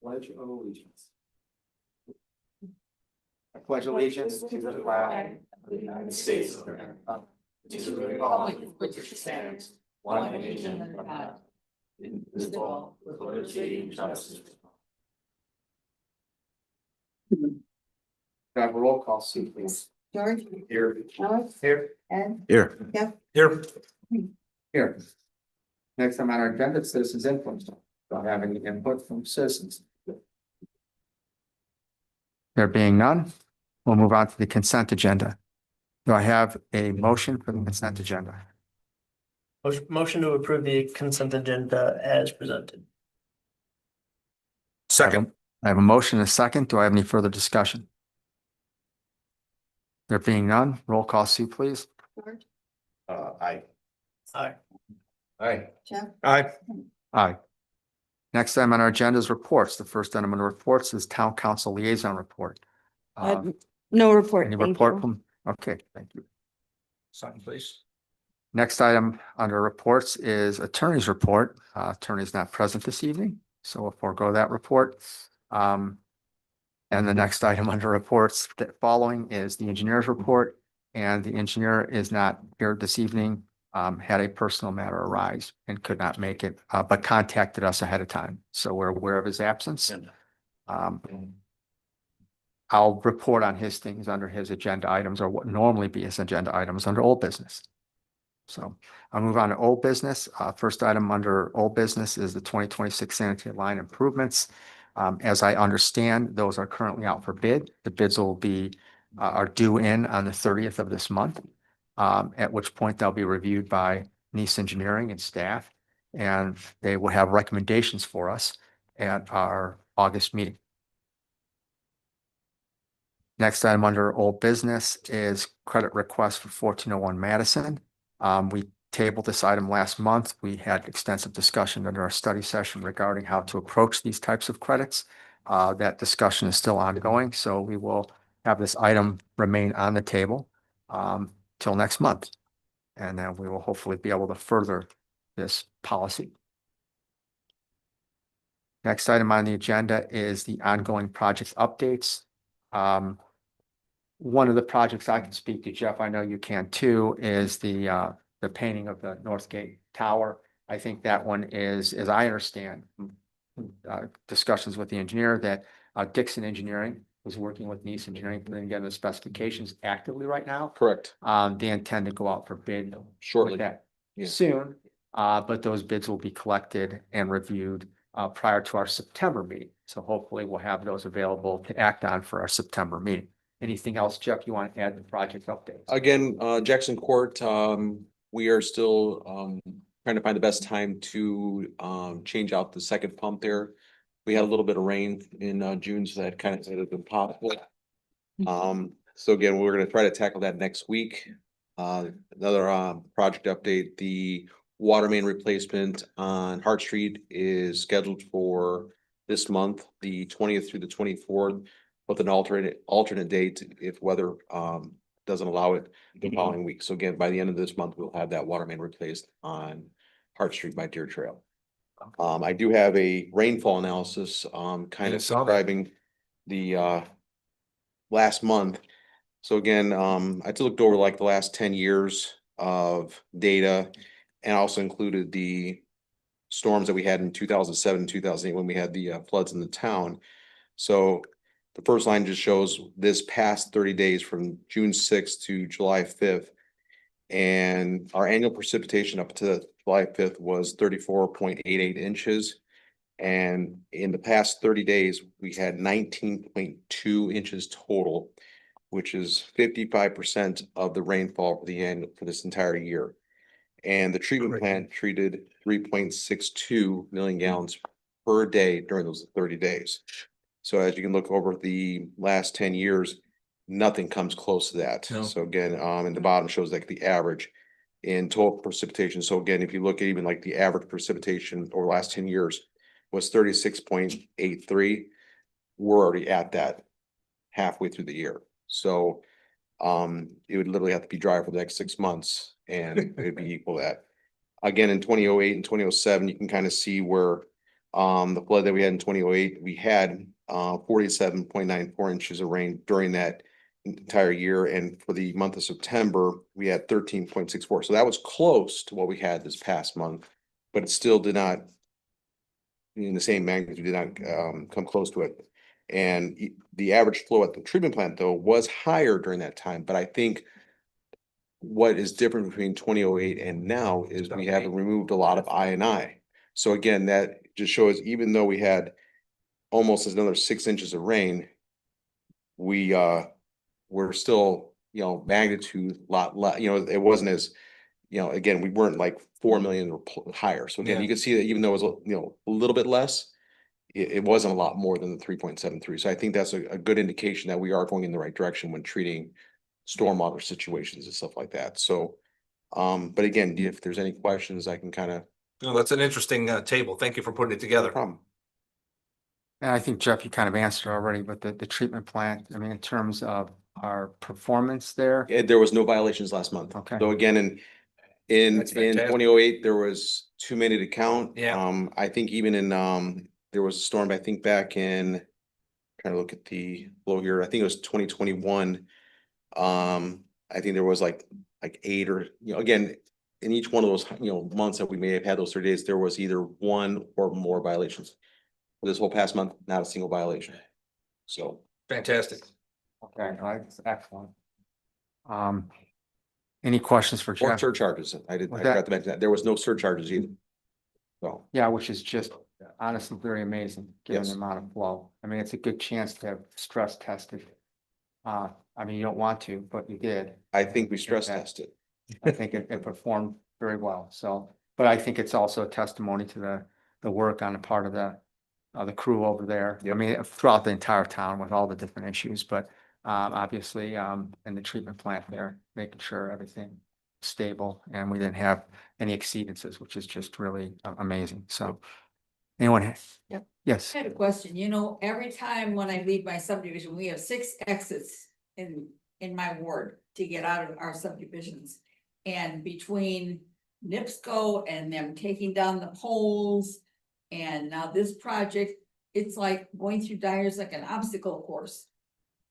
Pledge of allegiance. I pledge allegiance to the flag of the United States of America, to the republic for which it stands, one nation under God, indivisible, with liberty and justice. Can I have a roll call, seat, please? George, Here. Alex, Here. Ed, Here. Jeff, Here. Here. Next time on our agenda, citizens input. Don't have any input from citizens. There being none, we'll move on to the consent agenda. Do I have a motion for the consent agenda? Motion to approve the consent agenda as presented. Second. I have a motion and a second. Do I have any further discussion? There being none, roll call, Sue, please. George, Aye. Aye. Aye. Jeff, Aye. Aye. Next item on our agenda is reports. The first item on the reports is town council liaison report. no report, Any thank report you. from, okay, thank you. Sign, please. Next item under reports is attorney's report. Attorney's not present this evening, so we'll forego that report. And the next item under reports that following is the engineer's report, and the engineer is not here this evening. Had a personal matter arise and could not make it, but contacted us ahead of time, so we're aware of his absence. I'll report on his things under his agenda items, or what normally be his agenda items under old business. So I'll move on to old business. First item under old business is the 2026 sanitary line improvements. As I understand, those are currently out for bid. The bids will be, are due in on the 30th of this month. At which point they'll be reviewed by Nice Engineering and staff, and they will have recommendations for us at our August meeting. Next item under old business is credit request for 1401 Madison. We tabled this item last month. We had extensive discussion under our study session regarding how to approach these types of credits. That discussion is still ongoing, so we will have this item remain on the table till next month. And then we will hopefully be able to further this policy. Next item on the agenda is the ongoing project updates. One of the projects I can speak to, Jeff, I know you can too, is the painting of the Northgate Tower. I think that one is, as I understand, discussions with the engineer, that Dixon Engineering was working with Nice Engineering, putting together the specifications actively right now. Correct. They intend to go out for bid Shortly. with that Yeah. soon. But those bids will be collected and reviewed prior to our September meeting. So hopefully we'll have those available to act on for our September meeting. Anything else, Jeff, you want to add to project updates? Again, Jackson Court, we are still trying to find the best time to change out the second pump there. We had a little bit of rain in June, so that kind of made it impossible. So again, we're gonna try to tackle that next week. Another project update, the water main replacement on Hart Street is scheduled for this month, the 20th through the 24th, with an alternate date if weather doesn't allow it the following week. So again, by the end of this month, we'll have that water main replaced on Hart Street by Deer Trail. I do have a rainfall analysis kind of describing the last month. So again, I looked over like the last 10 years of data, and also included the storms that we had in 2007, 2008 when we had the floods in the town. So the first line just shows this past 30 days from June 6th to July 5th. And our annual precipitation up to July 5th was 34.88 inches. And in the past 30 days, we had 19.2 inches total, which is 55% of the rainfall for for this entire year. And the treatment plant treated 3.62 million gallons per day during those 30 days. So as you can look over the last 10 years, nothing comes close to that. No. So again, in the bottom shows like the average in total precipitation. So again, if you look at even like the average precipitation over the last 10 years was 36.83. We're already at that halfway through the year. So it would literally have to be dry for the next 6 months and it'd be equal to that. Again, in 2008 and 2007, you can kind of see where the flood that we had in 2008, we had 47.94 inches of rain during that entire year. And for the month of September, we had 13.64. So that was close to what we had this past month, but it still did not, in the same magnitude, did not come close to it. And the average flow at the treatment plant, though, was higher during that time. But I think what is different between 2008 and now is we have removed a lot of I. So again, that just shows, even though we had almost another 6 inches of rain, we're still, magnitude lot, it wasn't as, again, we weren't like 4 million or higher. So again, Yeah. you can see that even though it was, a little bit less, it wasn't a lot more than the 3.73. So I think that's a good indication that we are going in the right direction when treating stormwater situations and stuff like that. So, but again, if there's any questions, I can kind of. No, that's an interesting table. Thank you for putting it together. Problem. And I think Jeff, you kind of answered already, but the treatment plant, I mean, in terms of our performance there. There was no violations last month. Okay. So again, in That's fantastic. 2008, there was too many to count. Yeah. I think even in, there was a storm, I think back in, trying to look at the flow here, I think it was 2021. I think there was like 8 or, again, in each one of those, months that we may have had those 30 days, there was either one or more violations. This whole past month, not a single violation. So. Fantastic. Okay, that's excellent. Any questions for Or Jeff? surcharges. I What's that? forgot to mention that. There was no surcharges either. So, Yeah, which is just honestly very amazing, given the Yes. amount of flow. I mean, it's a good chance to have stress tested. I mean, you don't want to, but you did. I think we stress Okay. tested. I think it performed very well, so, but I think it's also a testimony to the work on the part of the crew over there. I Yep. mean, throughout the entire town with all the different issues, but obviously in the treatment plant there, making sure everything stable and we didn't have any exceedances, which is just really amazing, so. Anyone? Yep. Yes, I had a question, every time when I leave my subdivision, we have 6 exits in my ward to get out of our subdivisions. And between NIPSCO and them taking down the poles, and now this project, it's like going through Dyer's like an obstacle course.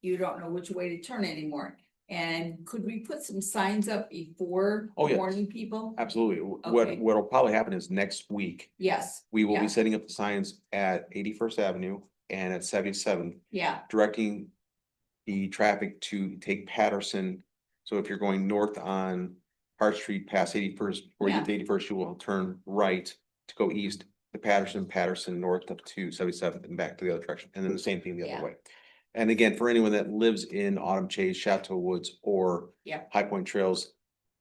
You don't know which way to turn anymore. And could we put some signs up before Oh, yes. warning people? Absolutely. Okay. What'll probably happen is next week, Yes, we will Yeah. be setting up the signs at 81st Avenue and at 77th, yeah, directing the traffic to take Patterson. So if you're going north on Hart Street past 81st, before you get to 81st, you will turn right to go east to Patterson north up to 77th and back to the other direction. And then the same thing the Yeah. other way. And again, for anyone that lives in Autumn Chase, Chateau Woods, or Yeah. High Point Trails,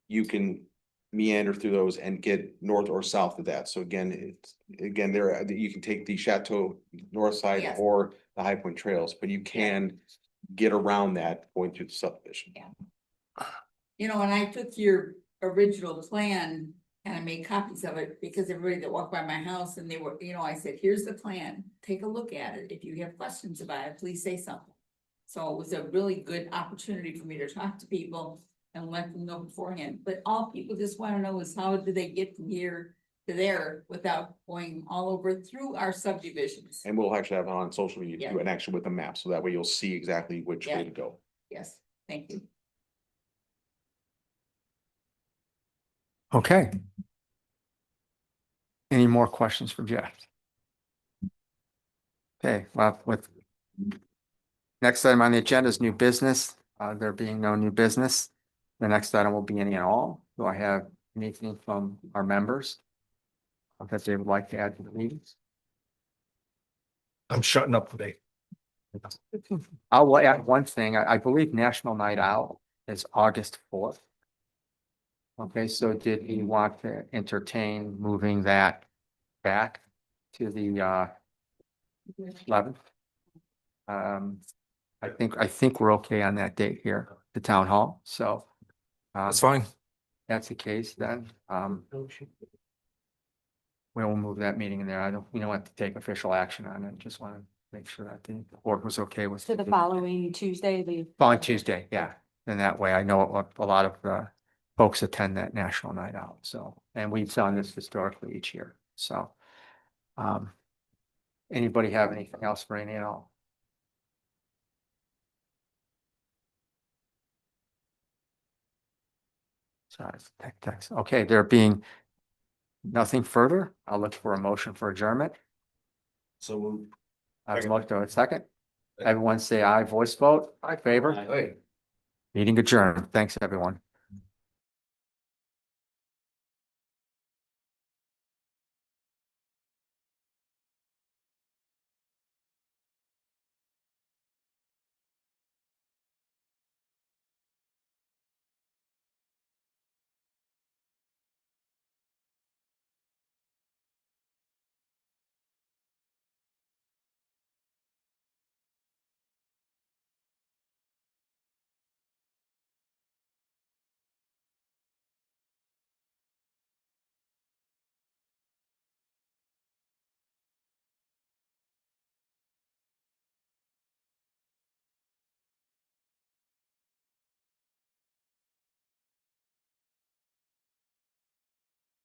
you can meander through those and get north or south of that. So again, there, you can take the Chateau north side Yes. or the High Point Trails, but you can get around that going through the subdivision. and I took your original plan and I made copies of it because everybody that walked by my house and they were, I said, here's the plan, take a look at it. If you have questions about it, please say something. So it was a really good opportunity for me to talk to people and let them know beforehand. But all people just want to know is how do they get from here to there without going all over through our subdivisions? And we'll actually have it on social media too, Yeah. and actually with a map, so that way you'll see exactly which way Yeah. to go. Yes, thank you. okay. Any more questions for Jeff? Okay, well, next item on the agenda is new business. There being no new business, the next item will be any and all. Do I have anything from our members that they would like to add to the meetings? I'm shutting up today. I'll add one thing. I believe National Night Out is August 4th. Okay, so did you want to entertain moving that back to the 11th? I think we're okay on that date here, the town hall, so. That's fine. That's the case then, we'll move that meeting in there. We don't have to take official action on it, just want to make sure that the board was okay with. To the following Tuesday, Following Tuesday, yeah, and that way I know a lot of folks attend that National Night Out, so, and we've done this historically each year, so. Anybody have anything else for any and all? Sorry, it's text. Okay, there being nothing further, I'll look for a motion for adjournment. So. I have a motion to a second. Everyone say aye, voice vote, favor, Hey. meeting adjourned. Thanks, everyone.